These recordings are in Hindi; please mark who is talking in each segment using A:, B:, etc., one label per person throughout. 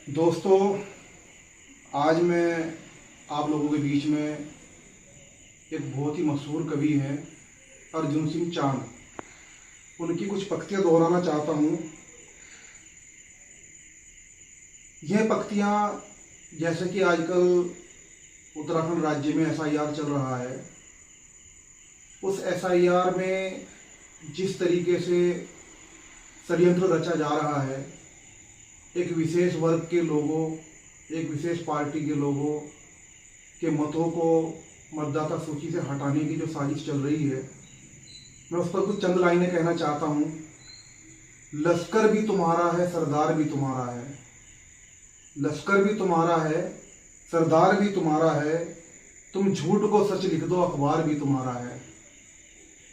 A: दोस्तों, आज मैं आप लोगों के बीच में एक बहुत ही मशहूर कवि हैं अर्जुन सिंह चांद, उनकी कुछ पंक्तियाँ दोहराना चाहता हूँ। यह पंक्तियाँ, जैसे कि आजकल उत्तराखंड राज्य में एसआईआर चल रहा है, उस एसआईआर में जिस तरीके से षड्यंत्र रचा जा रहा है, एक विशेष वर्ग के लोगों, एक विशेष पार्टी के लोगों के मतों को मतदाता सूची से हटाने की जो साजिश चल रही है, मैं उस पर कुछ चंद लाइनें कहना चाहता हूँ। लश्कर भी तुम्हारा है, सरदार भी तुम्हारा है। लश्कर भी तुम्हारा है, सरदार भी तुम्हारा है। तुम झूठ को सच लिख दो, अखबार भी तुम्हारा है।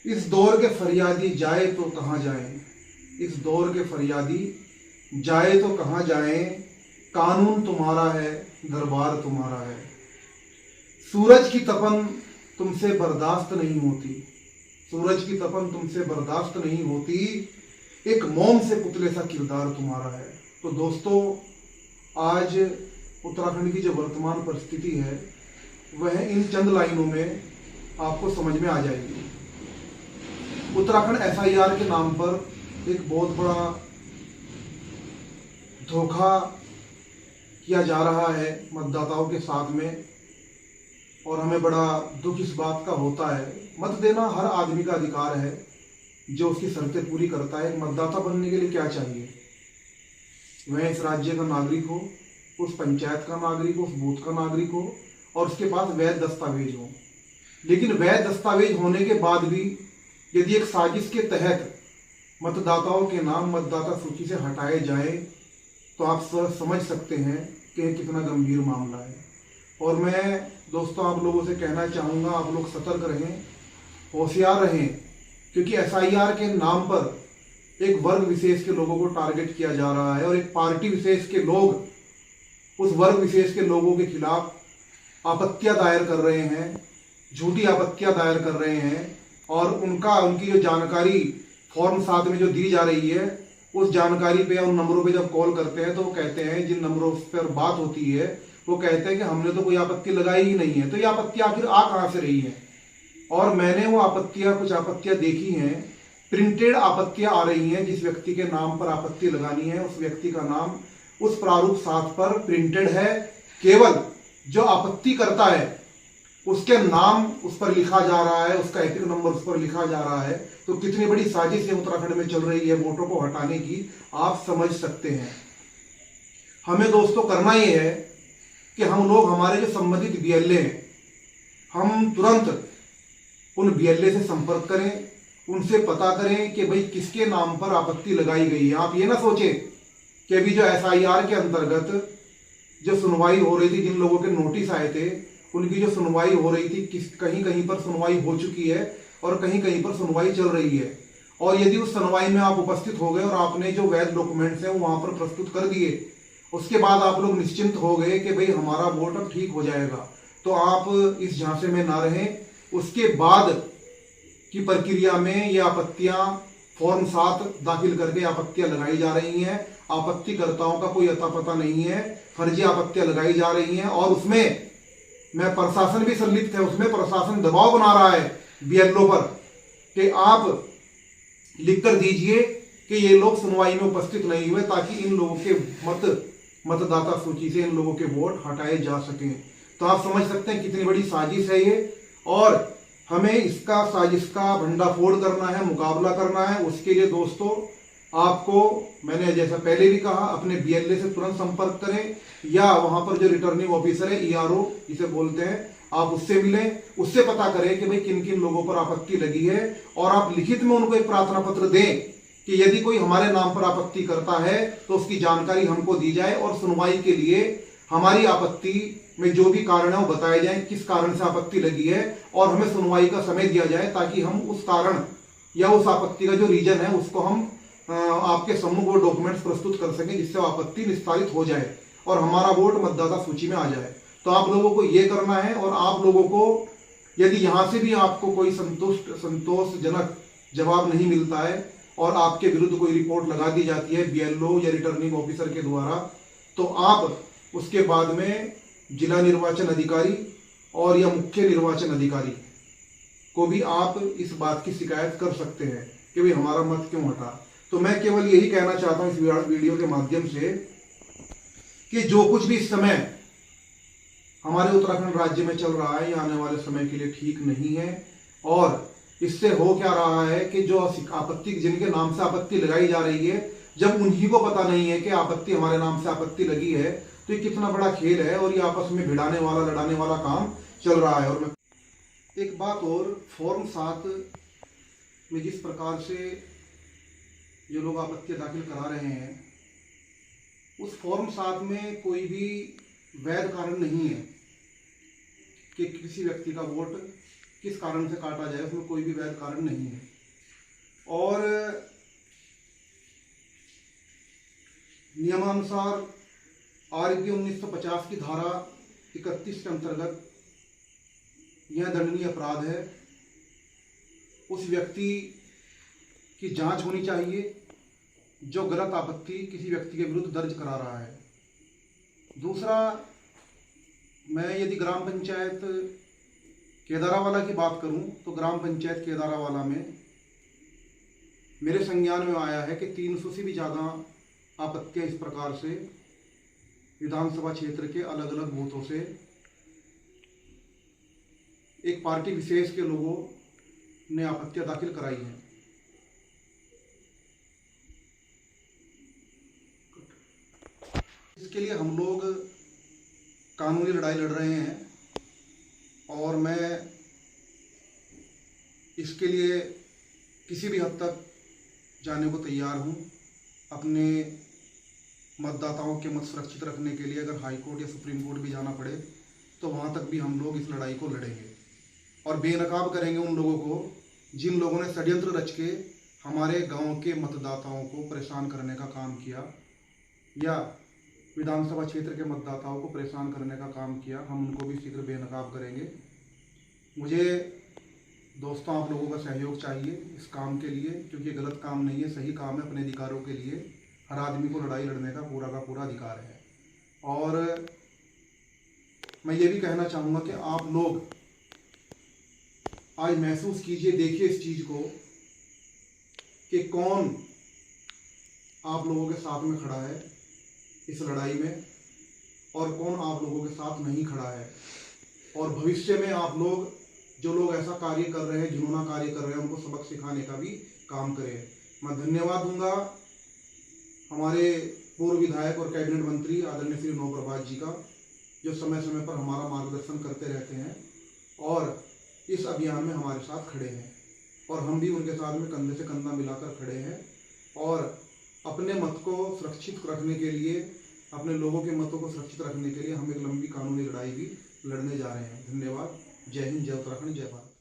A: इस दौर के फरियादी जाए तो कहाँ जाएं? इस दौर के फरियादी जाए तो कहाँ जाएं? कानून तुम्हारा है, दरबार तुम्हारा है। सूरज की तपन तुमसे बर्दाश्त नहीं होती, सूरज की तपन तुमसे बर्दाश्त नहीं होती। एक मोम से पुतले सा किरदार तुम्हारा है। तो दोस्तों, आज उत्तराखंड की जो वर्तमान परिस्थिति है, वह इन चंद लाइनों में आपको समझ में आ जाएगी। उत्तराखंड एसआईआर के नाम पर एक बहुत बड़ा धोखा किया जा रहा है मतदाताओं के साथ में, और हमें बड़ा दुख इस बात का होता है। मत देना हर आदमी का अधिकार है जो उसकी शर्तें पूरी करता है। मतदाता बनने के लिए क्या चाहिए? वह इस राज्य का नागरिक हो, उस पंचायत का नागरिक हो, उस बूथ का नागरिक हो, और उसके पास वैध दस्तावेज हो। लेकिन वैध दस्तावेज होने के बाद भी यदि एक साजिश के तहत मतदाताओं के नाम मतदाता सूची से हटाए जाए, तो आप समझ सकते हैं कि कितना गंभीर मामला है। और मैं दोस्तों आप लोगों से कहना चाहूँगा, आप लोग सतर्क रहें, होशियार रहें, क्योंकि एसआईआर के नाम पर एक वर्ग विशेष के लोगों को टारगेट किया जा रहा है, और एक पार्टी विशेष के लोग उस वर्ग विशेष के लोगों के खिलाफ आपत्तियां दायर कर रहे हैं, झूठी आपत्तियां दायर कर रहे हैं, और उनकी जो जानकारी फॉर्म 7 में जो दी जा रही है, उस जानकारी पे, उन नंबरों पे जब कॉल करते हैं तो वो कहते हैं, जिन नंबरों पर बात होती है वो कहते हैं कि हमने तो कोई आपत्ति लगाई ही नहीं है। तो ये आपत्ति आखिर आ कहाँ से रही है? और मैंने वो कुछ आपत्तियां देखी हैं, प्रिंटेड आपत्तियां आ रही हैं। जिस व्यक्ति के नाम पर आपत्ति लगानी है, उस व्यक्ति का नाम उस प्रारूप 7 पर प्रिंटेड है। केवल जो आपत्ति करता है उसके नाम उस पर लिखा जा रहा है, उसका एपिक नंबर उस पर लिखा जा रहा है। तो कितनी बड़ी साजिश है उत्तराखंड में चल रही है वोटों को हटाने की, आप समझ सकते हैं। हमें दोस्तों करना ये है कि हम लोग, हमारे जो संबंधित बीएलए हैं, हम तुरंत उन बीएलए से संपर्क करें, उनसे पता करें कि भाई किसके नाम पर आपत्ति लगाई गई है। आप ये ना सोचें कि अभी जो एसआईआर के अंतर्गत जो सुनवाई हो रही थी, जिन लोगों के नोटिस आए थे, उनकी जो सुनवाई हो रही थी, कहीं कहीं पर सुनवाई हो चुकी है और कहीं कहीं पर सुनवाई चल रही है। और यदि उस सुनवाई में आप उपस्थित हो गए और आपने जो वैध डॉक्यूमेंट्स हैं वो वहां पर प्रस्तुत कर दिए, उसके बाद आप लोग निश्चिंत हो गए कि भाई हमारा वोट अब ठीक हो जाएगा, तो आप इस झांसे में ना रहें। उसके बाद की प्रक्रिया में ये आपत्तियां फॉर्म 7 दाखिल करके आपत्तियां लगाई जा रही हैं। आपत्तिकर्ताओं का कोई अता पता नहीं है, फर्जी आपत्तियां लगाई जा रही हैं, और उसमें मैं प्रशासन भी संलिप्त है। उसमें प्रशासन दबाव बना रहा है बीएलओ पर कि आप लिख कर दीजिए कि ये लोग सुनवाई में उपस्थित नहीं हुए, ताकि इन लोगों के मतदाता सूची से इन लोगों के वोट हटाए जा सकें। तो आप समझ सकते हैं कितनी बड़ी साजिश है ये, और हमें इसका साजिश का भंडाफोड़ करना है, मुकाबला करना है। उसके लिए दोस्तों आपको, मैंने जैसा पहले भी कहा, अपने बीएलए से तुरंत संपर्क करें, या वहां पर जो रिटर्निंग ऑफिसर है, ईआरओ जिसे बोलते हैं, आप उससे मिलें, उससे पता करें कि भाई किन किन लोगों पर आपत्ति लगी है, और आप लिखित में उनको एक प्रार्थना पत्र दें कि यदि कोई हमारे नाम पर आपत्ति करता है तो उसकी जानकारी हमको दी जाए, और सुनवाई के लिए हमारी आपत्ति में जो भी कारण है वो बताए जाए, किस कारण से आपत्ति लगी है, और हमें सुनवाई का समय दिया जाए, ताकि हम उस कारण या उस आपत्ति का जो रीजन है उसको हम आपके सम्मुख वो डॉक्यूमेंट्स प्रस्तुत कर सकें, जिससे आपत्ति निस्तारित हो जाए और हमारा वोट मतदाता सूची में आ जाए। तो आप लोगों को ये करना है। और आप लोगों को यदि यहाँ से भी आपको कोई संतोषजनक जवाब नहीं मिलता है और आपके विरुद्ध कोई रिपोर्ट लगा दी जाती है बीएलओ या रिटर्निंग ऑफिसर के द्वारा, तो आप उसके बाद में जिला निर्वाचन अधिकारी और या मुख्य निर्वाचन अधिकारी को भी आप इस बात की शिकायत कर सकते हैं कि भाई हमारा मत क्यों हटा। तो मैं केवल यही कहना चाहता हूं इस वीडियो के माध्यम से कि जो कुछ भी इस समय हमारे उत्तराखंड राज्य में चल रहा है, ये आने वाले समय के लिए ठीक नहीं है। और इससे हो क्या रहा है कि जो आपत्ति, जिनके नाम से आपत्ति लगाई जा रही है, जब उन्हीं को पता नहीं है कि आपत्ति हमारे नाम से आपत्ति लगी है, तो ये कितना बड़ा खेल है और ये आपस में भिड़ाने वाला, लड़ाने वाला काम चल रहा है। और मैं एक बात और, फॉर्म 7 में जिस प्रकार से जो लोग आपत्ति दाखिल करा रहे हैं, उस फॉर्म 7 में कोई भी वैध कारण नहीं है कि किसी व्यक्ति का वोट किस कारण से काटा जाए, उसमें कोई भी वैध कारण नहीं है। और नियमानुसार आरपी 1950 की धारा 31 के अंतर्गत यह दंडनीय अपराध है। उस व्यक्ति की जांच होनी चाहिए जो गलत आपत्ति किसी व्यक्ति के विरुद्ध दर्ज करा रहा है। दूसरा, मैं यदि ग्राम पंचायत केदारावाला की बात करूं तो ग्राम पंचायत केदारावाला में मेरे संज्ञान में आया है कि 300 से भी ज़्यादा आपत्तियां इस प्रकार से विधानसभा क्षेत्र के अलग अलग बूथों से एक पार्टी विशेष के लोगों ने आपत्तियां दाखिल कराई हैं। इसके लिए हम लोग कानूनी लड़ाई लड़ रहे हैं और मैं इसके लिए किसी भी हद तक जाने को तैयार हूं। अपने मतदाताओं के मत सुरक्षित रखने के लिए अगर हाई कोर्ट या सुप्रीम कोर्ट भी जाना पड़े तो वहां तक भी हम लोग इस लड़ाई को लड़ेंगे और बेनकाब करेंगे उन लोगों को जिन लोगों ने षड्यंत्र रच के हमारे गांव के मतदाताओं को परेशान करने का काम किया या विधानसभा क्षेत्र के मतदाताओं को परेशान करने का काम किया। हम उनको भी शीघ्र बेनकाब करेंगे। मुझे दोस्तों आप लोगों का सहयोग चाहिए इस काम के लिए, क्योंकि गलत काम नहीं है, सही काम है। अपने अधिकारों के लिए हर आदमी को लड़ाई लड़ने का पूरा अधिकार है। और मैं ये भी कहना चाहूँगा कि आप लोग आज महसूस कीजिए, देखिए इस चीज़ को कि कौन आप लोगों के साथ में खड़ा है इस लड़ाई में और कौन आप लोगों के साथ नहीं खड़ा है। और भविष्य में आप लोग, जो लोग ऐसा कार्य कर रहे हैं, जिन्होंने कार्य कर रहे हैं, उनको सबक सिखाने का भी काम करें। मैं धन्यवाद दूंगा हमारे पूर्व विधायक और कैबिनेट मंत्री आदरणीय श्री नौ प्रभात जी का, जो समय समय पर हमारा मार्गदर्शन करते रहते हैं और इस अभियान में हमारे साथ खड़े हैं। और हम भी उनके साथ में कंधे से कंधा मिलाकर खड़े हैं और अपने मत को सुरक्षित रखने के लिए, अपने लोगों के मतों को सुरक्षित रखने के लिए हम एक लंबी कानूनी लड़ाई भी लड़ने जा रहे हैं। धन्यवाद। जय हिंद, जय उत्तराखंड, जय भारत।